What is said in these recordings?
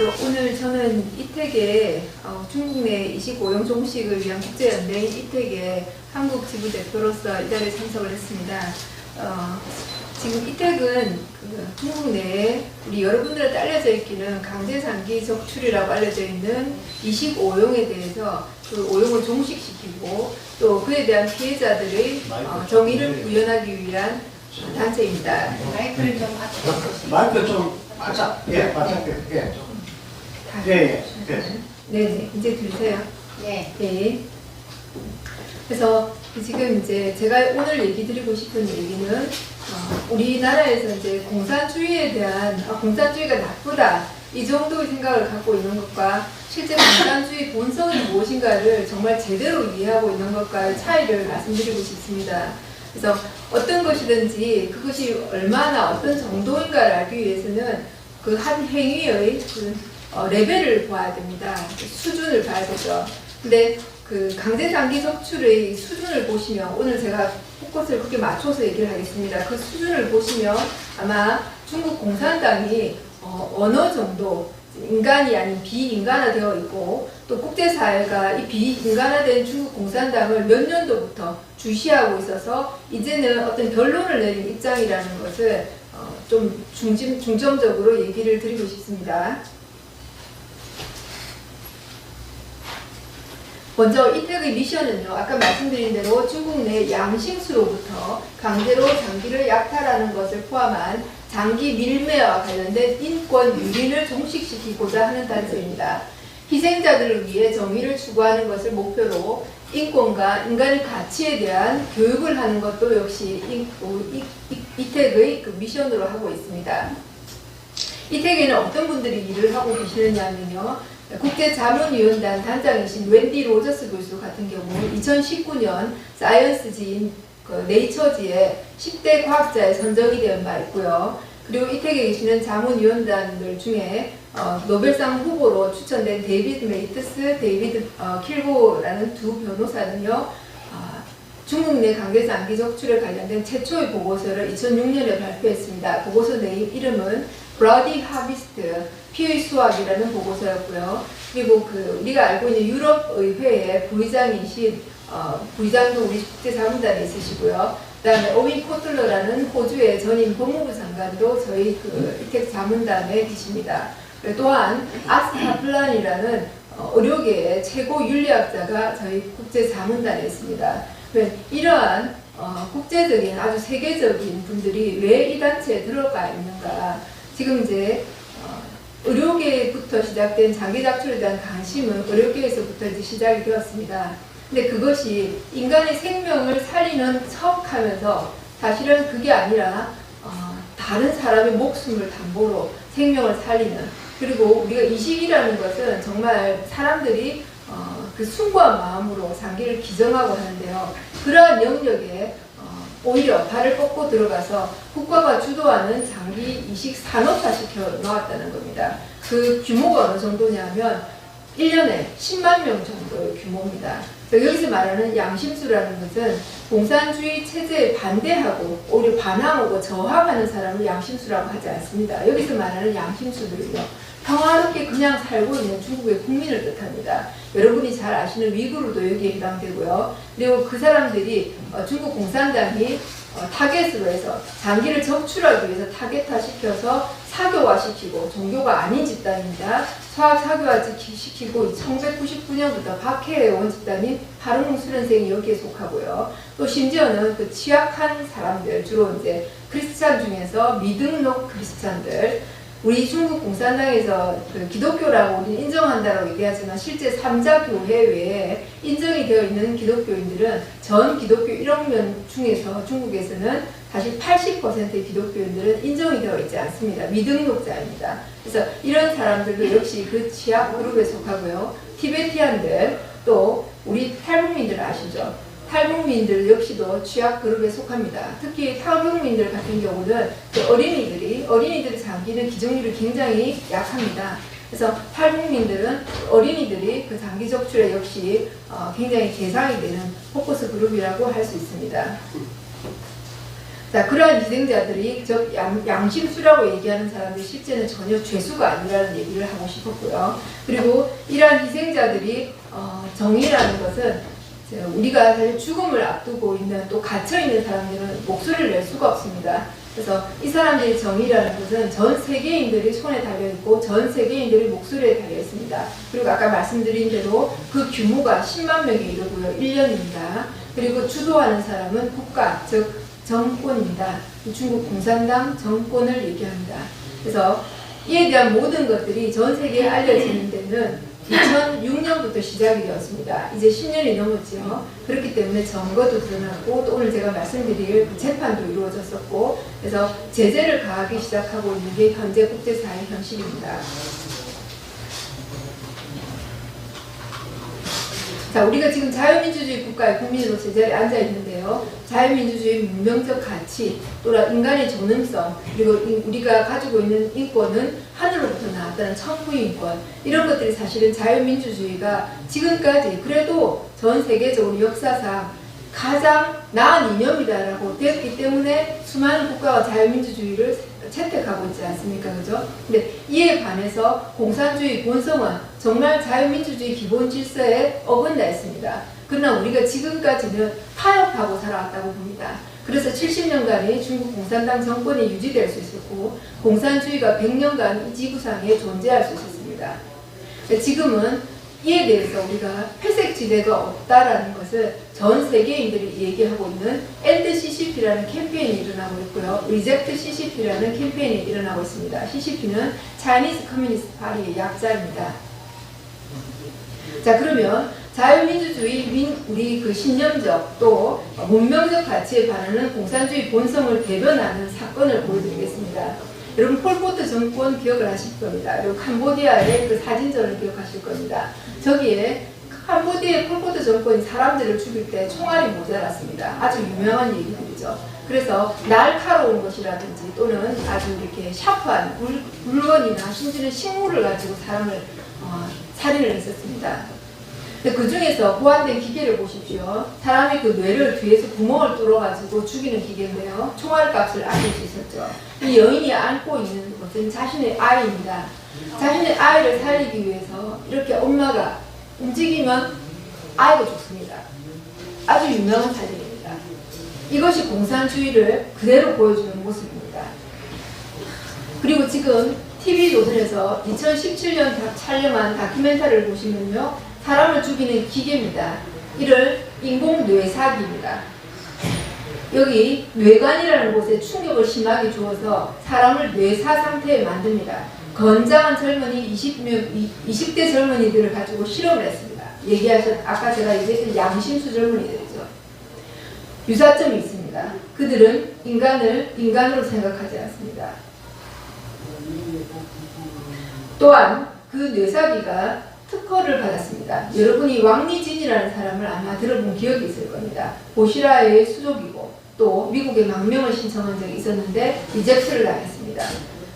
오늘 저는 이택에 중국 내 이식 오용 종식을 위한 국제연대인 이택의 한국 지부 대표로서 이 자리에 참석을 했습니다. 지금 이택은 중국 내에 우리 여러분들한테 알려져 있기는 강제장기 적출이라고 알려져 있는 이식 오용에 대해서 그 오용을 종식시키고 또 그에 대한 피해자들의 정의를 구현하기 위한 단체입니다. 마이크를 좀 맞춰주시죠. 마이크 좀 맞춰, 맞춰볼게요. 예. 네, 이제 들으세요. 예. 네. 그래서 지금 이제 제가 오늘 얘기 드리고 싶은 얘기는 우리나라에서 이제 공산주의에 대한 공산주의가 나쁘다 이 정도의 생각을 갖고 있는 것과 실제 공산주의 본성이 무엇인가를 정말 제대로 이해하고 있는 것과의 차이를 말씀드리고 싶습니다. 그래서 어떤 것이든지 그것이 얼마나 어떤 정도인가를 알기 위해서는 그 한 행위의 레벨을 봐야 됩니다. 수준을 봐야 되죠. 근데 그 강제장기 적출의 수준을 보시면 오늘 제가 포커스를 그렇게 맞춰서 얘기를 하겠습니다. 그 수준을 보시면 아마 중국 공산당이 어느 정도 인간이 아닌 비인간화되어 있고 또 국제사회가 이 비인간화된 중국 공산당을 몇 년도부터 주시하고 있어서 이제는 어떤 결론을 내린 입장이라는 것을 좀 중점적으로 얘기를 드리고 싶습니다. 먼저 이택의 미션은요, 아까 말씀드린 대로 중국 내 양심수로부터 강제로 장기를 약탈하는 것을 포함한 장기 밀매와 관련된 인권 유린을 종식시키고자 하는 단체입니다. 희생자들을 위해 정의를 추구하는 것을 목표로 인권과 인간의 가치에 대한 교육을 하는 것도 역시 이택의 그 미션으로 하고 있습니다. 이택에는 어떤 분들이 일을 하고 계시느냐면요. 국제자문위원단 단장이신 웬디 로저스 교수 같은 경우 2019년 사이언스지인 네이처지에 10대 과학자에 선정이 된 바 있고요. 그리고 이택에 계시는 자문위원단들 중에 노벨상 후보로 추천된 데이비드 메이트스, 데이비드 킬고라는 두 변호사는요. 중국 내 강제장기 적출에 관련된 최초의 보고서를 2006년에 발표했습니다. 보고서 이름은 Bloody Harvest, 피의 수확이라는 보고서였고요. 그리고 우리가 알고 있는 유럽의회의 부의장이신 부의장도 우리 국제자문단에 있으시고요. 그 다음에 오윈 코틀러라는 호주의 전임 법무부 장관도 저희 이택 자문단에 계십니다. 또한 아스타 플란이라는 의료계의 최고 윤리학자가 저희 국제자문단에 있습니다. 이러한 국제적인 아주 세계적인 분들이 왜 이 단체에 들어가 있는가? 지금 이제 의료계부터 시작된 장기 작출에 대한 관심은 의료계에서부터 이제 시작이 되었습니다. 근데 그것이 인간의 생명을 살리는 척하면서 사실은 그게 아니라 다른 사람의 목숨을 담보로 생명을 살리는, 그리고 우리가 이식이라는 것은 정말 사람들이 그 숭고한 마음으로 장기를 기증하고 하는데요. 그러한 영역에 오히려 발을 뻗고 들어가서 국가가 주도하는 장기 이식 산업화 시켜 놓았다는 겁니다. 그 규모가 어느 정도냐면 1년에 10만 명 정도의 규모입니다. 여기서 말하는 양심수라는 것은 공산주의 체제에 반대하고 오히려 반항하고 저항하는 사람을 양심수라고 하지 않습니다. 여기서 말하는 양심수들은요, 평화롭게 그냥 살고 있는 중국의 국민을 뜻합니다. 여러분이 잘 아시는 위구르도 여기에 해당되고요. 그리고 그 사람들이 중국 공산당이 타겟으로 해서 장기를 적출하기 위해서 타겟화시켜서 사교화시키고, 종교가 아닌 집단입니다. 사교화시키고 1999년부터 박해해온 집단인 파룬 수련생이 여기에 속하고요. 또 심지어는 그 취약한 사람들, 주로 이제 크리스찬 중에서 미등록 크리스찬들, 우리 중국 공산당에서 기독교라고 우리는 인정한다고 얘기하지만 실제 3자 교회 외에 인정이 되어 있는 기독교인들은 전 기독교 1억 명 중에서 중국에서는 사실 80%의 기독교인들은 인정이 되어 있지 않습니다. 미등록자입니다. 그래서 이런 사람들도 역시 그 취약 그룹에 속하고요. 티베티안들, 또 우리 탈북민들 아시죠? 탈북민들 역시도 취약 그룹에 속합니다. 특히 탈북민들 같은 경우는 어린이들의 장기는 기증률이 굉장히 약합니다. 그래서 탈북민들은 어린이들이 그 장기 적출에 역시 굉장히 개상이 되는 포커스 그룹이라고 할 수 있습니다. 자, 그러한 희생자들이 즉 양심수라고 얘기하는 사람들이 실제는 전혀 죄수가 아니라는 얘기를 하고 싶었고요. 그리고 이러한 희생자들이 정의라는 것은 우리가 사실 죽음을 앞두고 있는 또 갇혀 있는 사람들은 목소리를 낼 수가 없습니다. 그래서 이 사람들의 정의라는 것은 전 세계인들이 손에 달려 있고 전 세계인들이 목소리에 달려 있습니다. 그리고 아까 말씀드린 대로 그 규모가 10만 명에 이르고요. 1년입니다. 그리고 주도하는 사람은 국가, 즉 정권입니다. 중국 공산당 정권을 얘기합니다. 그래서 이에 대한 모든 것들이 전 세계에 알려지는 데는 2006년부터 시작이 되었습니다. 이제 10년이 넘었지요. 그렇기 때문에 증거도 드러나고 또 오늘 제가 말씀드릴 그 재판도 이루어졌었고 그래서 제재를 가하기 시작하고 있는 게 현재 국제사회 현실입니다. 자, 우리가 지금 자유민주주의 국가의 국민으로 제자리에 앉아 있는데요. 자유민주주의 문명적 가치, 또한 인간의 존엄성, 그리고 우리가 가지고 있는 인권은 하늘로부터 나왔다는 천부의 인권, 이런 것들이 사실은 자유민주주의가 지금까지 그래도 전 세계적으로 역사상 가장 나은 이념이다라고 되었기 때문에 수많은 국가가 자유민주주의를 채택하고 있지 않습니까? 그죠? 근데 이에 반해서 공산주의 본성은 정말 자유민주주의 기본 질서에 어긋나 있습니다. 그러나 우리가 지금까지는 타협하고 살아왔다고 봅니다. 그래서 70년간의 중국 공산당 정권이 유지될 수 있었고 공산주의가 100년간 이 지구상에 존재할 수 있었습니다. 지금은 이에 대해서 우리가 회색지대가 없다라는 것을 전 세계인들이 얘기하고 있는 End CCP라는 캠페인이 일어나고 있고요. Reject CCP라는 캠페인이 일어나고 있습니다. CCP는 Chinese Communist Party의 약자입니다. 자, 그러면 자유민주주의, 우리 그 신념적 또 문명적 가치에 반하는 공산주의 본성을 대변하는 사건을 보여드리겠습니다. 여러분 폴포트 정권 기억을 하실 겁니다. 그리고 캄보디아의 그 사진전을 기억하실 겁니다. 저기에 캄보디아의 폴포트 정권이 사람들을 죽일 때 총알이 모자랐습니다. 아주 유명한 얘기들이죠. 그래서 날카로운 것이라든지 또는 아주 이렇게 샤프한 물건이나 심지어는 식물을 가지고 사람을 살인을 했었습니다. 그 중에서 보완된 기계를 보십시오. 사람이 그 뇌를 뒤에서 구멍을 뚫어가지고 죽이는 기계인데요. 총알값을 아실 수 있었죠. 이 여인이 안고 있는 것은 자신의 아이입니다. 자신의 아이를 살리기 위해서 이렇게 엄마가 움직이면 아이가 죽습니다. 아주 유명한 사진입니다. 이것이 공산주의를 그대로 보여주는 모습입니다. 그리고 지금 TV조선에서 2017년 촬영한 다큐멘터리를 보시면요. 사람을 죽이는 기계입니다. 이를 인공뇌사기입니다. 여기 뇌관이라는 곳에 충격을 심하게 주어서 사람을 뇌사 상태에 만듭니다. 건장한 젊은이 20대 젊은이들을 가지고 실험을 했습니다. 아까 제가 얘기했던 양심수 젊은이들이죠. 유사점이 있습니다. 그들은 인간을 인간으로 생각하지 않습니다. 또한 그 뇌사기가 특허를 받았습니다. 여러분이 왕리진이라는 사람을 아마 들어본 기억이 있을 겁니다. 보시라의 수족이고 또 미국에 망명을 신청한 적이 있었는데 리젝트를 당했습니다.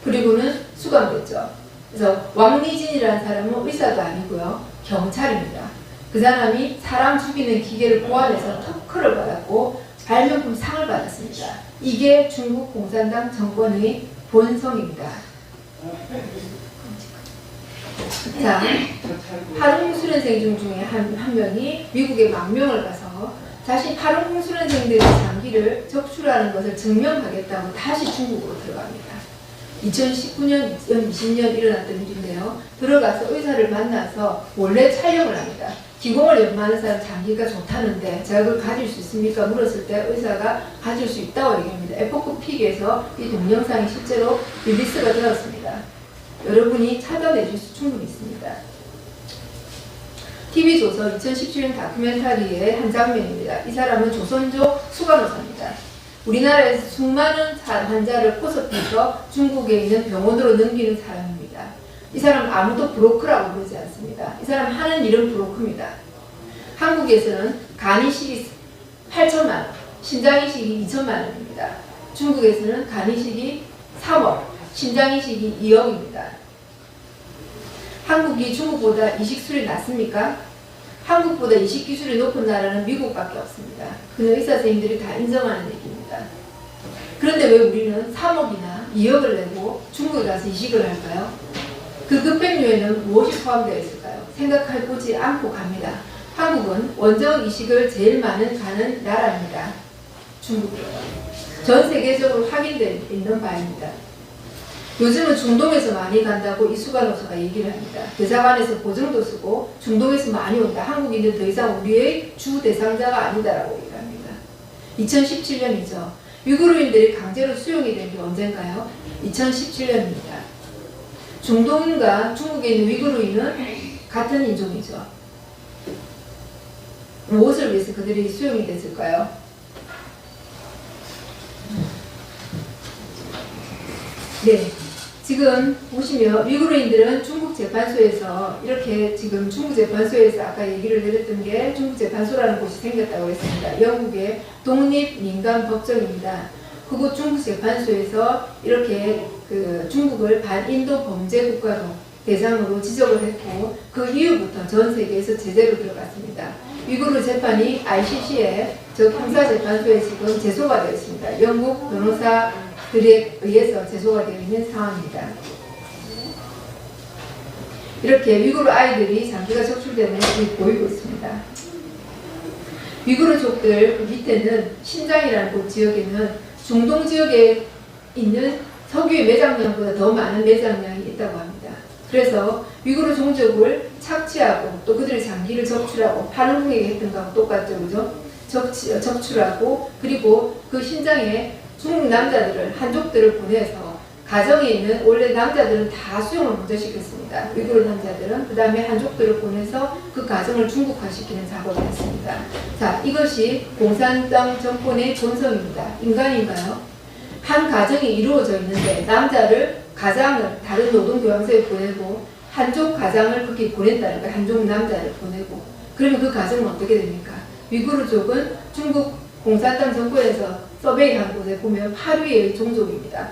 그리고는 수감됐죠. 그래서 왕리진이라는 사람은 의사도 아니고요. 경찰입니다. 그 사람이 사람 죽이는 기계를 보완해서 특허를 받았고 발명품 상을 받았습니다. 이게 중국 공산당 정권의 본성입니다. 자, 파룬수련생 중에 한 명이 미국에 망명을 가서 자신 파룬수련생들의 장기를 적출하는 것을 증명하겠다고 다시 중국으로 들어갑니다. 2019년, 2020년 일어났던 일인데요. 들어가서 의사를 만나서 원래 촬영을 합니다. 기공을 연마하는 사람 장기가 좋다는데 제가 그걸 가질 수 있습니까? 물었을 때 의사가 가질 수 있다고 얘기합니다. 에포크 픽에서 이 동영상이 실제로 릴리스가 되었습니다. 여러분이 찾아내실 수 충분히 있습니다. TV조선 2017년 다큐멘터리의 한 장면입니다. 이 사람은 조선족 수간호사입니다. 우리나라에서 수많은 환자를 포섭해서 중국에 있는 병원으로 넘기는 사람입니다. 이 사람 아무도 브로커라고 부르지 않습니다. 이 사람 하는 일은 브로커입니다. 한국에서는 간이식이 8천만 원, 신장이식이 2천만 원입니다. 중국에서는 간이식이 3억, 신장이식이 2억입니다. 한국이 중국보다 이식술이 낮습니까? 한국보다 이식기술이 높은 나라는 미국밖에 없습니다. 그는 의사 선생님들이 다 인정하는 얘기입니다. 그런데 왜 우리는 3억이나 2억을 내고 중국에 가서 이식을 할까요? 그 급행료에는 무엇이 포함되어 있을까요? 생각해보지 않고 갑니다. 한국은 원정 이식을 제일 많은 가는 나라입니다. 중국으로. 전 세계적으로 확인되어 있는 바입니다. 요즘은 중동에서 많이 간다고 이수관 호사가 얘기를 합니다. 대사관에서 보증도 쓰고 중동에서 많이 온다. 한국인은 더 이상 우리의 주 대상자가 아니다라고 얘기를 합니다. 2017년이죠. 위구르인들이 강제로 수용이 된 게 언젠가요? 2017년입니다. 중동인과 중국에 있는 위구르인은 같은 인종이죠. 무엇을 위해서 그들이 수용이 됐을까요? 네. 지금 보시면 위구르인들은 중국 재판소에서 이렇게 지금 중국 재판소에서 아까 얘기를 드렸던 게 중국 재판소라는 곳이 생겼다고 했습니다. 영국의 독립민간법정입니다. 그곳 중국 재판소에서 이렇게 그 중국을 반인도 범죄 국가로 대상으로 지적을 했고 그 이후부터 전 세계에서 제재로 들어갔습니다. 위구르 재판이 ICC에 즉 형사재판소에 지금 제소가 되어 있습니다. 영국 변호사들에 의해서 제소가 되어 있는 상황입니다. 이렇게 위구르 아이들이 장기가 적출되는 모습이 보이고 있습니다. 위구르족들 그 밑에는 신장이라는 곳 지역에는 중동 지역에 있는 석유의 매장량보다 더 많은 매장량이 있다고 합니다. 그래서 위구르 종족을 착취하고 또 그들의 장기를 적출하고 파는 궁에게 했던 거하고 똑같죠, 그죠? 적출하고 그리고 그 신장에 중국 남자들을 한족들을 보내서 가정에 있는 원래 남자들은 다 수용을 먼저 시켰습니다. 위구르 남자들은 그 다음에 한족들을 보내서 그 가정을 중국화시키는 작업을 했습니다. 자, 이것이 공산당 정권의 본성입니다. 인간인가요? 한 가정이 이루어져 있는데 남자를 가장을 다른 노동교환소에 보내고 한족 가장을 거기 보낸다는 거예요. 한족 남자를 보내고 그러면 그 가정은 어떻게 됩니까? 위구르족은 중국 공산당 정권에서 서베이한 곳에 보면 8위의 종족입니다.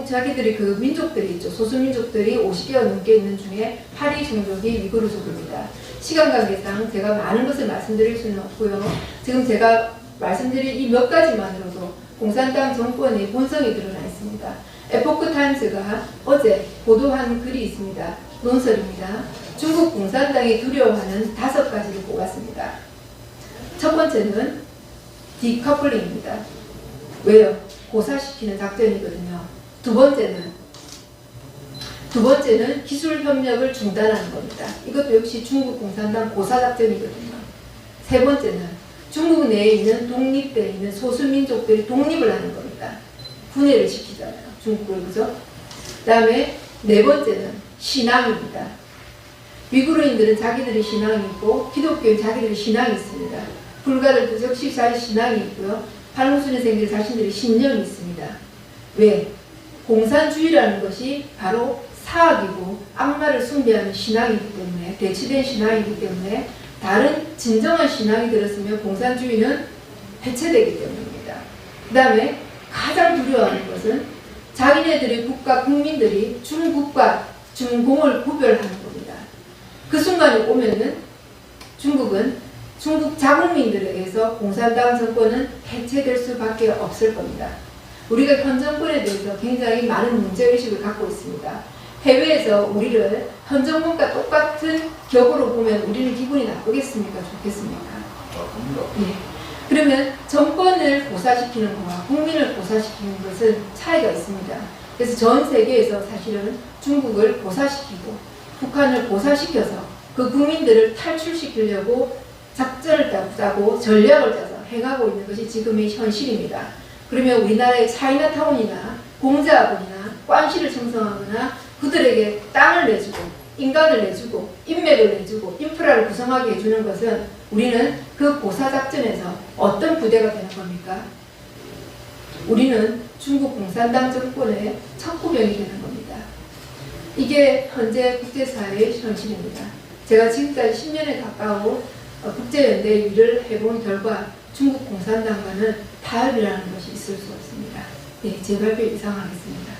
자기들이 그 민족들이 있죠. 소수민족들이 50개가 넘게 있는 중에 8위 종족이 위구르족입니다. 시간 관계상 제가 많은 것을 말씀드릴 수는 없고요. 지금 제가 말씀드린 이 몇 가지만으로도 공산당 정권의 본성이 드러나 있습니다. 에포크 타임스가 어제 보도한 글이 있습니다. 논설입니다. 중국 공산당이 두려워하는 5가지를 뽑았습니다. 첫 번째는 디커플링입니다. 왜요? 고사시키는 작전이거든요. 두 번째는 기술 협력을 중단하는 겁니다. 이것도 역시 중국 공산당 고사작전이거든요. 세 번째는 중국 내에 있는 독립되어 있는 소수민족들이 독립을 하는 겁니다. 분해를 시키잖아요. 중국을, 그죠? 그 다음에 네 번째는 신앙입니다. 위구르인들은 자기들의 신앙이 있고 기독교인 자기들의 신앙이 있습니다. 불가들도 역시 자기 신앙이 있고요. 팔무수년생들 자신들의 신념이 있습니다. 왜? 공산주의라는 것이 바로 사악이고 악마를 숭배하는 신앙이기 때문에 대치된 신앙이기 때문에 다른 진정한 신앙이 들었으면 공산주의는 해체되기 때문입니다. 그 다음에 가장 두려워하는 것은 자기네들의 국가 국민들이 중국과 중공을 구별하는 겁니다. 그 순간이 오면은 중국은 중국 자국민들에게서 공산당 정권은 해체될 수밖에 없을 겁니다. 우리가 현 정권에 대해서 굉장히 많은 문제의식을 갖고 있습니다. 해외에서 우리를 현 정권과 똑같은 격으로 보면 우리는 기분이 나쁘겠습니까? 좋겠습니까? 예. 그러면 정권을 고사시키는 것과 국민을 고사시키는 것은 차이가 있습니다. 그래서 전 세계에서 사실은 중국을 고사시키고 북한을 고사시켜서 그 국민들을 탈출시키려고 작전을 짜고 전략을 짜서 행하고 있는 것이 지금의 현실입니다. 그러면 우리나라의 차이나타운이나 공자학원이나 관시를 형성하거나 그들에게 땅을 내주고 인간을 내주고 인맥을 내주고 인프라를 구성하게 해주는 것은 우리는 그 고사작전에서 어떤 부대가 되는 겁니까? 우리는 중국 공산당 정권의 척후병이 되는 겁니다. 이게 현재 국제사회의 현실입니다. 제가 지금까지 10년에 가까운 국제연대 일을 해본 결과 중국 공산당과는 타협이라는 것이 있을 수 없습니다. 네, 제 발표 이상하겠습니다.